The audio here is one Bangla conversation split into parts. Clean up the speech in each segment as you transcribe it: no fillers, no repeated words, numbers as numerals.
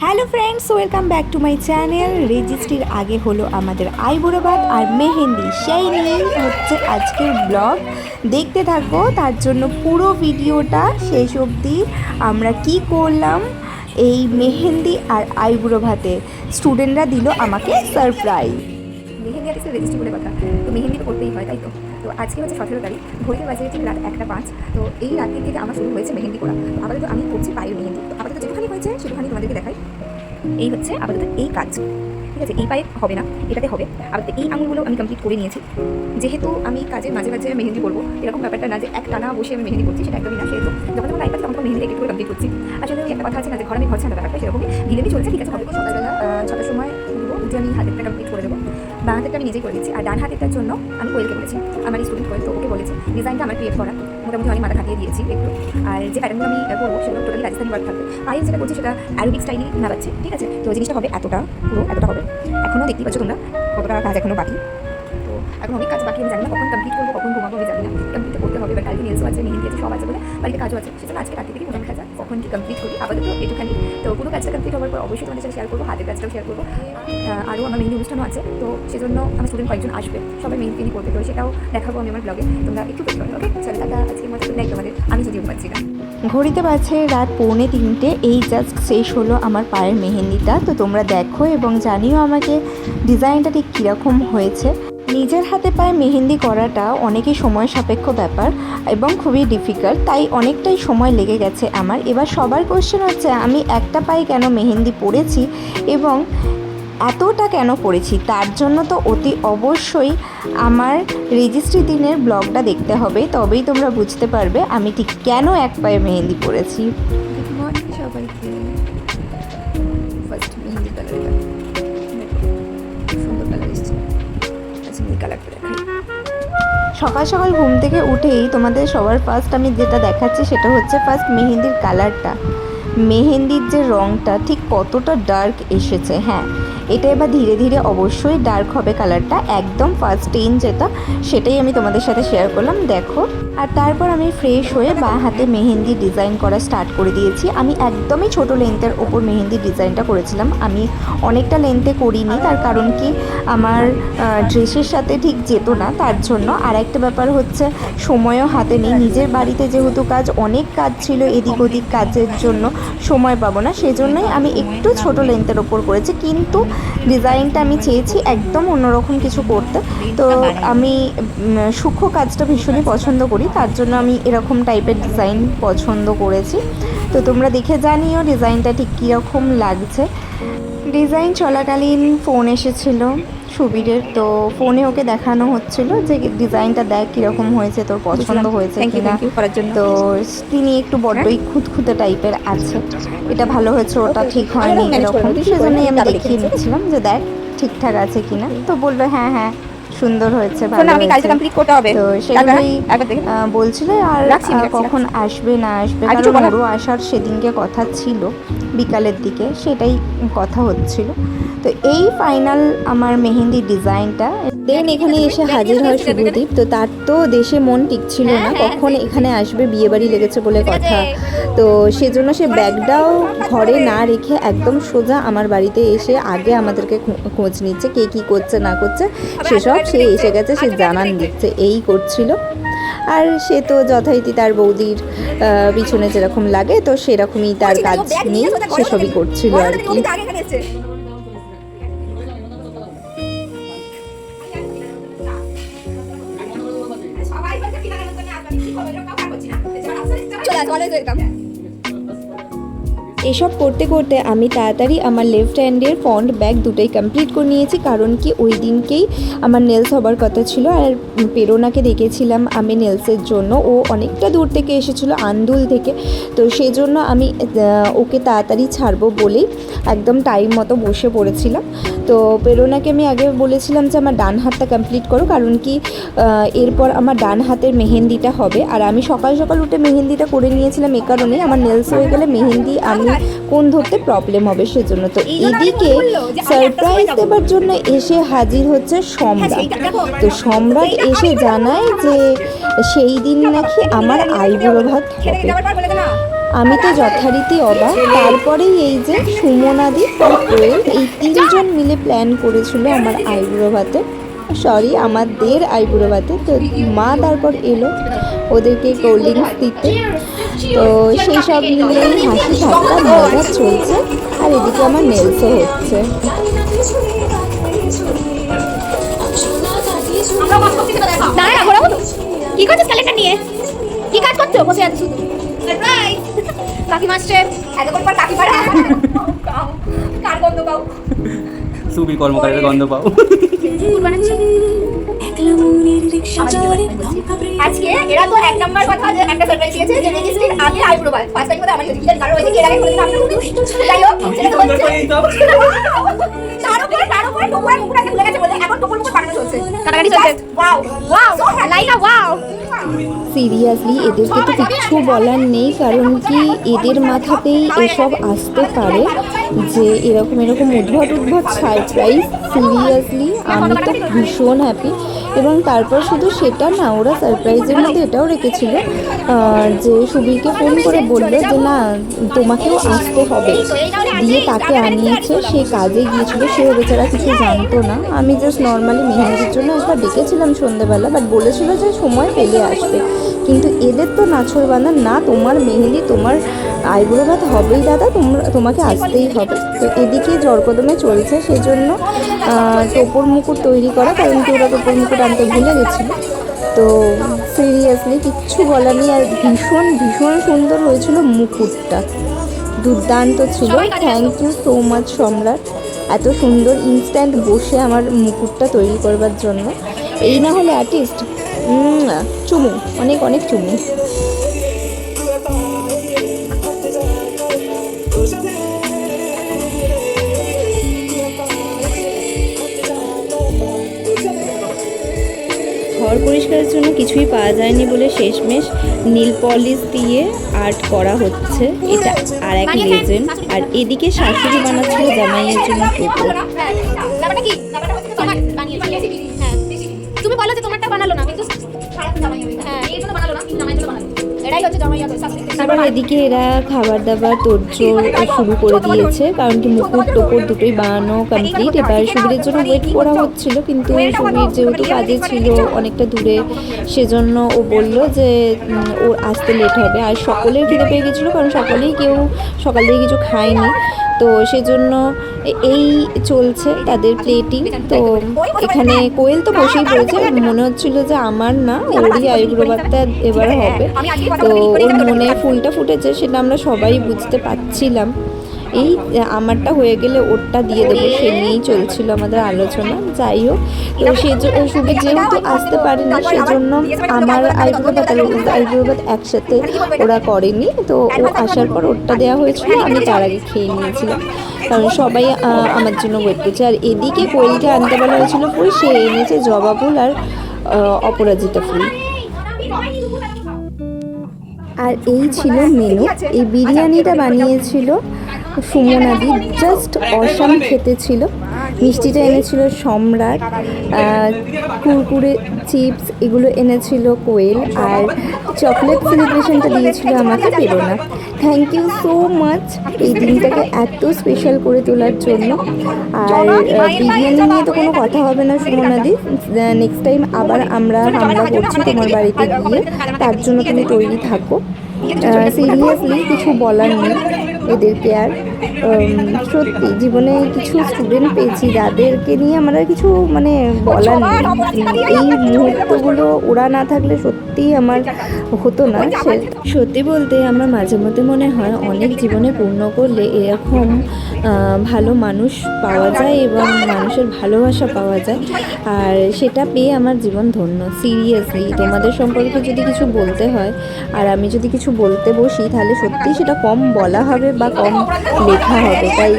Hello friends, welcome back to my channel. রেজিস্ট্রির আগে হলো আমাদের আইবুড়ো ভাত আর মেহেন্দি, সেই নিয়েই হচ্ছে আজকের ব্লগ। দেখতে থাকো, তার জন্য পুরো ভিডিওটা শেষ অবধি আমরা কি করলাম এই মেহেন্দি আর আইবুড়ো ভাতে। স্টুডেন্টরা দিল আমাকে সারপ্রাইজ। মেহেন্দি আর রেজিস্ট্রি বলে কথা, তো মেহেন্দি তো করতেই হয়, তাই তো। তো আজকে হচ্ছে 17 তারিখ, ঘড়িতে বাজে ঠিক রাত 1:05। তো এই রাতের থেকে আমার শুরু হয়েছে মেহেন্দি করা। তো আপাতত আমি করছি পায়ের মেহেন্দি। তো আপাতত যেখানে হয়েছে সেখানে তোমাদেরকে দেখাই। এই হচ্ছে আপাতত এই কাজ, ঠিক আছে। এই পায়ে হবে না, এটাতে হবে। আপাতত এই আঙুলগুলো আমি কমপ্লিট করে নিয়েছি। যেহেতু আমি কাজের মাঝে মাঝে মেহেন্দি করবো, এরকম ব্যাপারটা না যে এক টানা বসে আমি মেহেন্দি করছি, সেটা একদমই না। সেহেতু যখন যখন লাইফ আছে তখন মেহেন্দি একটু করে কমপ্লিট করছি। আসলে ওই একটা কথা আছে না যে ঘর আমি ঘর ছাড়া ব্যাপারটা সেরকমই দিলেই চলছে, ঠিক আছে। হবে সকালবেলা 6টার সময় উঠে আমি হাতেরটা কমপ্লিট করে দেবো। বাঁ হাতেরটা আমি নিজেই করে দিচ্ছি, আর ডান হাতেরটার জন্য আমি কোয়েলকে বলেছি, আমার স্টুডেন্ট কোয়েল, তো ওকে বলেছি ডিজাইনটা আমার ক্রিয়েট করা। মোটামুটি অনেক মাথা খাটিয়ে দিয়েছি একটু। আর যে প্যাটার্নগুলো আমি করবো সেগুলো টোটালি রাজস্থানি ওয়ার্ক থাকবে। পায়ে যেটা করছি সেটা অ্যারোবিক স্টাইলই নামাচ্ছি, ঠিক আছে। তো জিনিসটা হবে এতটা, পুরো এতটা হবে। এখনও দেখতেই পাচ্ছ তোমরা কতটা কাজ এখনও বাকি। তো এখন অনেক কাজ বাকি, আমি জানি না কখন কমপ্লিট করবো, কখন ঘুমাবো আমি জানি না। কমপ্লিট করতে হবে, এবার কালকে নেলসও আছে, মেহেন্দি আছে, সব আছে বলে বাড়িতে কাজও আছে। সেজন্য আজকে রাতে থেকে মোটামুটি কাজ কখন কি কমপ্লিট করি, আপাতত একটুখানি। তো পুরো কাজটা কমপ্লিট হওয়ার পর অবশ্যই তোমাদের সাথে শেয়ার করবো, হাতের কাজটাও শেয়ার করবো। আরও আমার মেহেন্দি অনুষ্ঠানও আছে, তো সেজন্য আমার স্টুডেন্ট কয়েকজন আসবে, সবাই মেহেন্দি করবে, তো সেটাও দেখাবো আমি আমার ব্লগে। তোমরা একটু ওয়েট করো, ওকে? চলো টাটা, আজকে মতো গুড নাইট তোমাদের। আমি যদিও পাচ্ছি না। ঘড়িতে বাজে রাত 2:45। এই জাস্ট শেষ হলো আমার পায়ের মেহেন্দিটা। তো তোমরা দেখো এবং জানিও আমাকে ডিজাইনটা ঠিক কীরকম হয়েছে। নিজের হাতে পায়ে মেহেন্দি করাটা অনেকই সময় সাপেক্ষ ব্যাপার এবং খুবই ডিফিকাল্ট, তাই অনেকটাই সময় লেগে গেছে আমার। এবার সবার কোয়েশ্চেন হচ্ছে আমি একটা পায়ে কেন মেহেন্দি পরেছি এবং এতটা কেন পড়েছি। তার জন্য তো অতি অবশ্যই আমার রেজিস্ট্রি দিনের ব্লগটা দেখতে হবে, তবেই তোমরা বুঝতে পারবে আমি ঠিক কেন এক পায়ে মেহেন্দি পরেছি। গুড মর্নিং সবাইকে। ফার্স্ট মেহেন্দি কালার, এটা সুন্দর কালার এসছে। আচ্ছা, এই কালারটা দেখাই। সকাল সকাল ঘুম থেকে উঠেই তোমাদের সবার ফার্স্ট আমি যেটা দেখাচ্ছি সেটা হচ্ছে ফার্স্ট মেহেন্দির কালারটা। মেহেন্দির যে রঙটা ঠিক কতটা ডার্ক এসেছে। হ্যাঁ, এটা এবার ধীরে ধীরে অবশ্যই ডার্ক হবে কালারটা। একদম ফার্স্ট স্টেইন যেটা, সেটাই আমি তোমাদের সাথে শেয়ার করলাম, দেখো। আর তারপর আমি ফ্রেশ হয়ে বাঁ হাতে মেহেন্দি ডিজাইন করা স্টার্ট করে দিয়েছি। আমি একদমই ছোট লেন্থের ওপর মেহেন্দি ডিজাইনটা করেছিলাম, আমি অনেকটা লেন্থে করিনি। তার কারণ কি, আমার ড্রেসের সাথে ঠিক যেত না, তার জন্য। আর একটা ব্যাপার হচ্ছে সময়ও হাতে নেই, নিজের বাড়িতে যেহেতু কাজ, অনেক কাজ ছিল, এদিক ওদিক কাজের জন্য সময় পাবো না, সেজন্যই আমি একটু ছোট লেন্থের ওপর করেছি। কিন্তু ডিজাইনটা আমি চেয়েছি একদম অন্যরকম কিছু করতে। তো আমি সূক্ষ্ম কাজটা ভীষণই পছন্দ করি, তার জন্য আমি এরকম টাইপের ডিজাইন পছন্দ করেছি। তো তোমরা দেখে জানিও ডিজাইনটা ঠিক কীরকম লাগছে। ডিজাইন চলাকালীন ফোন এসেছিলো সুবীরের, তো ফোনে ওকে দেখানো হচ্ছিল যে ডিজাইনটা দেখ কীরকম হয়েছে, তোর পছন্দ হয়েছে কিনা। তো তিনি একটু বড্ডই খুঁতখুঁতে টাইপের আছে, এটা ভালো হয়েছে, ওটা ঠিক হয়নি, এরকম। সেজন্যই আমি দেখিয়ে নিচ্ছিলাম যে দেখ ঠিকঠাক আছে কিনা। তো বললো হ্যাঁ হ্যাঁ সুন্দর হয়েছে, ভালো হয়েছে। তো সেগুলোই বলছিল। আর কখন আসবে না আসবে, কারণ ওরও আসার সেদিনকে কথা ছিল বিকালের দিকে, সেটাই কথা হচ্ছিল। তো এই ফাইনাল আমার মেহেন্দি ডিজাইনটা। দেন এখানে এসে হাজির হয় শুভদীপ। তো তার তো দেশে মন টিকছিল না, কখন এখানে আসবে, বিয়েবাড়ি লেগেছে বলে কথা। তো সেজন্য সে ব্যাগটাও ঘরে না রেখে একদম সোজা আমার বাড়িতে এসে আগে আমাদেরকে খোঁজ নিচ্ছে, কে কী করছে না করছে সেসব সে এসে গেছে, সে জানান দিচ্ছে, এই করছিল। আর সে তো যথারীতি তার বৌদির পিছনে যেরকম লাগে, তো সেরকমই তার কাজ নিয়ে সেসবই করছিল আর কি। এসব করতে করতে আমি তাড়াতাড়ি আমার লেফট হ্যান্ডের ফ্রন্ট ব্যাক দুটোই কমপ্লিট করে নিয়েছি, কারণ কি ওই দিনকেই আমার নেলস হবার কথা ছিল। আর প্রেরণাকে ডেকেছিলাম আমি নেলসের জন্য, ও অনেকটা দূর থেকে এসেছিলো, আন্দুল থেকে। তো সেই জন্য আমি ওকে তাড়াতাড়ি ছাড়বো বলেই একদম টাইম মতো বসে পড়েছিলাম। তো প্রেরণাকে আমি আগে বলেছিলাম যে আমার ডান হাতটা কমপ্লিট করো, কারণ কি এরপর আমার ডান হাতের মেহেন্দিটা হবে। আর আমি সকাল সকাল উঠে মেহেন্দিটা করে নিয়েছিলাম এই কারণেই, আমার নেলস হয়ে গেলে মেহেন্দি আমি কোন ধরতে প্রবলেম হবে সেজন্য। তো এদিকে সারপ্রাইজ দেবার জন্য এসে হাজির হচ্ছে সম্রাট। তো সম্রাট এসে জানায় যে সেই দিন নাকি আমার আইবুড়ো ভাত হবে। আমি তো যথারীতি অবাক। তারপরেই এই যে সুমনাদি আর কোয়েল এই তিনজন মিলে প্ল্যান করেছিল আমার আইবুড়ো ভাতে, সরি আমাদের আইবুড়ো ভাতে। তো মা তারপর এলো ওদেরকে কোল্ড ড্রিঙ্কস দিতে। তো সেই সব মিলেই হাসি ঠাট্টা মজা চলছে। আর এদিকে আমার নেলসও হচ্ছে। কি করছিস ক্যালেন্ডার নিয়ে? কি কাজ করছো? বসে আছি শুধু। সারপ্রাইজ! কাকিমা আসছে। এতক্ষণ পর কাকিমার কার গন্ধ পাও? সুবি কর্মকারের গন্ধ পাও। আজকে এরা তো এক নাম্বার কথা যে একটা সারপ্রাইজ দিয়েছে যে রেজিস্ট্রির আগে আইব্রো বার ফার্স্ট টাইম কথা আমার কি কারণ হয়েছে এর আগে কোনোদিন আমরা যাই হোক সেটা তো হচ্ছে তার উপর টোপর মুখটাকে ভুলে গেছে বলে এখন টোপর মুখ বানানো চলছে কাটাকাটি চলছে wow wow Laika wow seriously এদেরকে তো কিচ্ছু বলার নেই, কারণ কি এদের মাথাতেই এসব আসতে পারে যে এরকম উদ্ভট সারপ্রাইজ। সিরিয়াসলি আমি তো ভীষণ হ্যাপি। এবং তারপর শুধু সেটা না, ওরা সারপ্রাইজের মধ্যে এটাও রেখেছিল যে সুবীরকে ফোন করে বললো যে না তোমাকেও আসতে হবে, দিয়ে তাকে আনিয়েছে। সে কাজে গিয়েছিল, সেও বেচারা কিছু জানতো না। আমি জাস্ট নর্মালি মেহেন্দির জন্য একবার ডেকেছিলাম সন্ধ্যেবেলা, বাট বলেছিল যে সময় পেলে আসবে। কিন্তু এদের তো নাছর বাঁধা না, তোমার মেহেন্দি তোমার আইবুড়ো ভাত হবেই দাদা, তোমাকে আসতেই হবে। তো এদিকে জড়কদমে চলছে, সেজন্য টোপর মুকুট তৈরি করা, কারণ কি ওরা টোপর মুকুট আনতে ভুলে গেছিলো। তো সিরিয়াসলি কিচ্ছু বলার নেই। আর ভীষণ ভীষণ সুন্দর হয়েছিল মুকুটটা, দুর্দান্ত ছিল। থ্যাংক ইউ সো মাচ সম্রাট, এত সুন্দর ইনস্ট্যান্ট বসে আমার মুকুটটা তৈরি করবার জন্য। এই না হলে আর্টিস্ট চুমু, অনেক অনেক চুমু। ঘর পরিষ্কারের জন্য কিছুই পাওয়া যায়নি বলে শেষমেশ নীল পলিশ দিয়ে আর্ট করা হচ্ছে। এটা আর এক লেজেন্ড। আর এদিকে শাশুড়ি বানাচ্ছিল জামাইয়ের জন্য টোপর। তুমি বলো যে তোমারটা বানালো না, কিন্তু হ্যাঁ এই জন্য বানালো না, জামাইয়ের জন্য বানালো। এটাই হচ্ছে জামাইয়া তো সাবজেক্ট। তারপর এদিকে এরা খাবার দাবার তোড়জোড় শুরু করে দিয়েছে, কারণ কি মুকুট টোপর দুটোই বানানো কমপ্লিট। এবার সুবীরের জন্য ওয়েট করা হচ্ছিল, কিন্তু সুবীর যেহেতু কাজে ছিল অনেকটা দূরে, সেজন্য ও বলল যে ওর আসতে লেট হবে। আর সকলের খিদে পেয়ে গেছিলো, কারণ সকলেই কেউ সকাল থেকে কিছু খায়নি। তো সেজন্য এই চলছে তাদের প্লেটিং। তো এখানে কোয়েল তো বসেই পড়েছে, মনে হচ্ছিল যে আমার না ওরই আইবুড়ো ভাতটা এবার হবে। তো ওর মনে ফুলটা ফুটেছে, সেটা আমরা সবাই বুঝতে পারছিলাম। এই আমারটা হয়ে গেলে ওরটা দিয়ে দেবো, সে নিয়েই চলছিল আমাদের আলোচনা। যাই হোক, তো সুবীর যেহেতু আসতে পারেনি, সেজন্য আমার আইবুড়ো ভাত আর ওর আইবুড়ো ভাত একসাথে ওরা করেনি। তো ও আসার পর ওরটা দেওয়া হয়েছিল, আমি তার আগে খেয়ে নিয়েছিলাম, কারণ সবাই আমার জন্য ওয়েট করছে। আর এদিকে কোয়েলকে আনতে বলা হয়েছিল ফুল, সে এনেছে জবা ফুল আর অপরাজিতা ফুল। আর এই ছিল মেনু। এই বিরিয়ানিটা বানিয়েছিল সুমনাদি, জাস্ট অসাম খেতে ছিল। মিষ্টিটা এনেছিল সম্রাট, কুরকুরে চিপস এগুলো এনেছিল কোয়েল, আর চকলেট সেলিব্রেশনটা দিয়েছিল আমাকে প্রেরণা। থ্যাংক ইউ সো মাচ এই দিনটাকে এত স্পেশাল করে তোলার জন্য। আর বিরিয়ানি নিয়ে তো কোনো কথা হবে না সুমনাদি, নেক্সট টাইম আবার আমরা হামলা করছি তোমার বাড়িতে গিয়ে, তার জন্য তুমি তৈরি থাকো। সিরিয়াসলি কিছু বলার নেই এদেরকে। আর সত্যি জীবনে কিছু স্টুডেন্ট পেয়েছি যাদেরকে নিয়ে আমার আর কিছু মানে বলার নেই। এই মুহূর্তগুলো ওরা না থাকলে সত্যিই আমার হতো না। সত্যি বলতে আমার মাঝে মধ্যে মনে হয় অনেক জীবনে পূর্ণ করলে এরকম ভালো মানুষ পাওয়া যায় এবং মানুষের ভালোবাসা পাওয়া যায়, আর সেটা পেয়ে আমার জীবন ধন্য। সিরিয়াসলি তোমাদের সম্পর্কে যদি কিছু বলতে হয় আর আমি যদি কিছু বলতে বসি, তাহলে সত্যিই সেটা কম বলা হবে বা কম লেখা হবে। তাই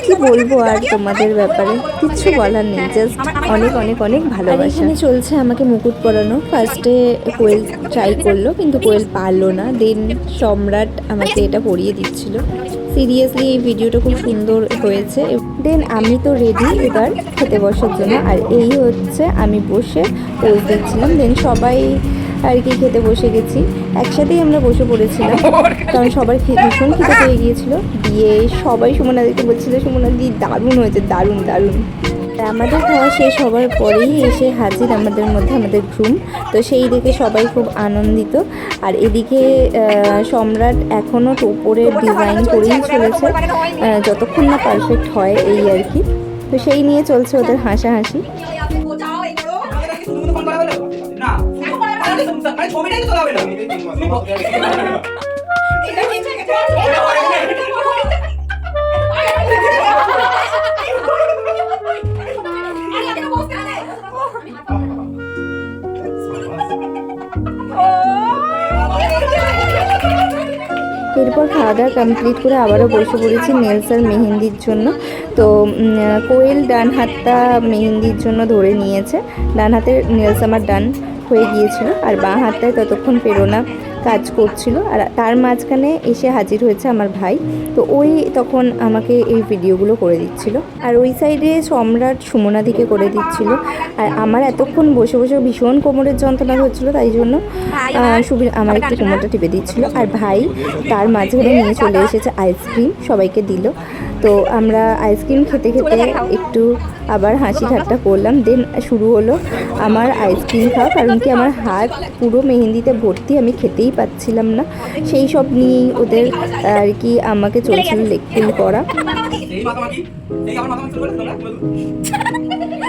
কি বলবো আর তোমাদের ব্যাপারে, কিচ্ছু বলার নেই, জাস্ট অনেক অনেক অনেক ভালোবাসা। এখানে চলছে আমাকে মুকুট পরানো। ফার্স্টে কোয়েল ট্রাই করলো, কিন্তু কোয়েল পারলো না। দেন সম্রাট আমাকে এটা পরিয়ে দিচ্ছিল। সিরিয়াসলি এই ভিডিওটা খুব সুন্দর হয়েছে। দেন আমি তো রেডি এবার খেতে বসার জন্য। আর এই হচ্ছে আমি বসে পোজ দিচ্ছিলাম। দেন সবাই আর কি খেতে বসে গেছি। একসাথেই আমরা বসে পড়েছিলাম কারণ সবার ভীষণ খিদে পেয়ে গিয়েছিল। দিয়ে সবাই সুমনাদিকে বলছিল সুমনাদি দারুণ হয়েছে, দারুণ দারুণ। আমাদের খাওয়া শেষ হওয়ার পরেই এসে হাজির আমাদের মধ্যে আমাদের গ্রুম। তো সেই দেখে সবাই খুব আনন্দিত। আর এদিকে সম্রাট এখনও টোপরের ডিজাইন করেই চলেছে, যতক্ষণ না পারফেক্ট হয় এই আর কি। তো সেই নিয়ে চলছে ওদের হাসাহাসি। এরপর খাওয়া দাওয়া কমপ্লিট করে আবারও বসে পড়েছি নেলস আর মেহেন্দির জন্য। তো কোয়েল ডান হাতটা মেহেন্দির জন্য ধরে নিয়েছে, ডান হাতের নেলস আমার ডান হয়ে গিয়েছিল, আর বাঁ হাতটায় ততক্ষণ প্রেরণা কাজ করছিল। আর তার মাঝখানে এসে হাজির হয়েছে আমার ভাই। তো ওই তখন আমাকে এই ভিডিওগুলো করে দিচ্ছিল, আর ওই সাইডে সম্রাট সুমনাদিকে করে দিচ্ছিল। আর আমার এতক্ষণ বসে বসে ভীষণ কোমরের যন্ত্রণা হচ্ছিলো, তাই জন্য সুবীর আমার একটু কোমরটা টিপে দিচ্ছিল। আর ভাই তার মাঝখানে নিয়ে চলে এসেছে আইসক্রিম, সবাইকে দিল। তো আমরা আইসক্রিম খেতে খেতে একটু আবার হাসি ঠাট্টা করলাম। দেন শুরু হলো আমার আইসক্রিম খাওয়া, কারণ কি আমার হাত পুরো মেহেন্দিতে ভর্তি, আমি খেতেই পাচ্ছিলাম না। সেই সব নিয়েই ওদের আর কি আমাকে চলছিল লেকফুল করা।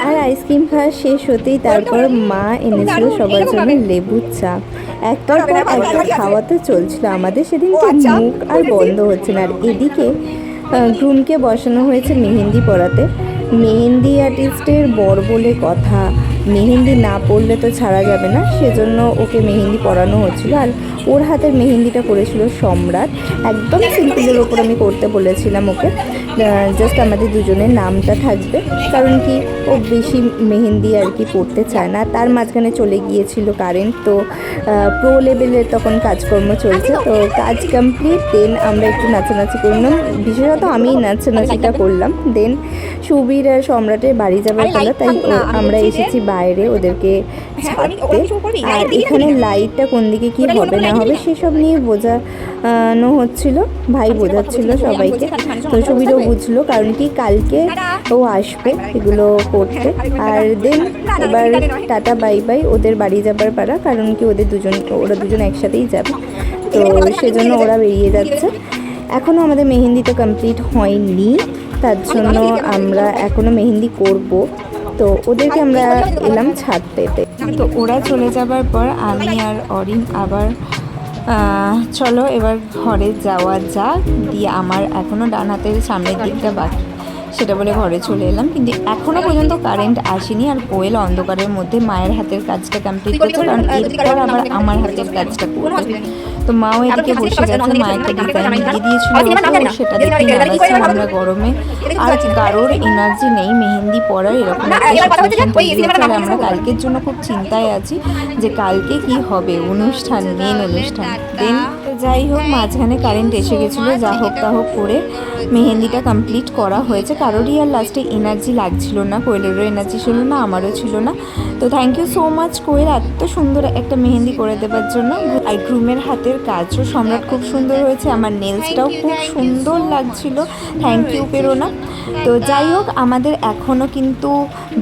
আর আইসক্রিম খাওয়া শেষ হতেই তারপর মা এনেছিল সবার জন্য লেবুর চা। একটার পর একটা খাওয়াতে চলছিল আমাদের, সেদিন তো মুখ আর বন্ধ হচ্ছে না। আর এদিকে গ্রুমকে বসানো হয়েছে মেহেন্দি পরাতে। মেহেন্দি আর্টিস্টের বর বলে কথা, মেহেন্দি না পরলে তো ছাড়া যাবে না, সেজন্য ওকে মেহেন্দি পরানো হচ্ছিল। আর ওর হাতের মেহেন্দিটা করেছিল সম্রাট। একদম সিম্পলের ওপর আমি করতে বলেছিলাম ওকে, জাস্ট আমাদের দুজনের নামটা থাকবে, কারণ কি ও বেশি মেহেন্দি আর কি পড়তে চায় না। তার মাঝখানে চলে গিয়েছিল কারেন্ট, তো প্রো লেভেলের তখন কাজকর্ম চলছে। তো কাজ কমপ্লিট, দেন আমরা একটু নাচানাচি করলাম, বিশেষত আমি নাচানাচিটা করলাম। দেন সুবীর আর সম্রাটের বাড়ি যাবার পালা, তাই আমরা এসেছি বাইরে ওদেরকে ছাড়তে। আর এখানে লাইটটা কোন দিকে কি হবে না হবে সেসব নিয়ে বোঝানো হচ্ছিল, ভাই বোঝাচ্ছিল সবাইকে। তো সুবীরও বুঝলো, কারণ কি কালকে ও আসবে এগুলো করতে। আর দেন এবার টাটা বাই বাই, ওদের বাড়ি যাবার পারা, কারণ কি ওরা দুজন একসাথেই যাবে, তো সেজন্য ওরা বেরিয়ে যাচ্ছে। এখনও আমাদের মেহেন্দিটা কমপ্লিট হয়নি, তার জন্য আমরা এখনও মেহেন্দি করব। তো ওদেরকে আমরা এলাম ছাড়তে। তো ওরা চলে যাবার পর আমি আর অরিন আবার চলো এবার ঘরে যাওয়া যাক। দিয়ে আমার এখনও ডান হাতের সামনের দিকটা বাকি, সেটা বলে ঘরে চলে এলাম। কিন্তু এখনও পর্যন্ত কারেন্ট আসেনি। আর কোয়েল অন্ধকারের মধ্যে মায়ের হাতের কাজটা কমপ্লিট করছে, কারণ এরপর আবার আমার হাতের কাজটা করবে। তো মাও এদিকে বসে গেছে, মা একটা ডিজাইন দিয়ে দিয়েছিল, সেটা দেখে নাড়াচ্ছে। আমরা গরমে আর কারোর এনার্জি নেই মেহেন্দি পরার, এরকম একটা সিচুয়েশন তৈরি হয়েছে। আর আমরা কালকের জন্য খুব চিন্তায় আছি যে কালকে কি হবে অনুষ্ঠান, মেন অনুষ্ঠান। দেন যাই হোক, মাঝখানে কারেন্ট এসে গেছিলো, যা হোক তা হোক করে মেহেন্দিটা কমপ্লিট করা হয়েছে। কারোরই আর লাস্টে এনার্জি লাগছিল না, কোয়েলেরও এনার্জি ছিল না, আমারও ছিল না। তো থ্যাংক ইউ সো মাচ কোয়েল এত সুন্দর একটা মেহেন্দি করে দেওয়ার জন্য। আর গ্রুমের হাতের কাজও সম্রাট খুব সুন্দর হয়েছে, আমার নেলসটাও খুব সুন্দর লাগছিল। থ্যাংক ইউ প্রেরণা। তো যাই হোক, আমাদের এখনও কিন্তু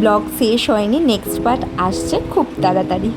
ব্লগ শেষ হয়নি, নেক্সট পার্ট আসছে খুব তাড়াতাড়ি।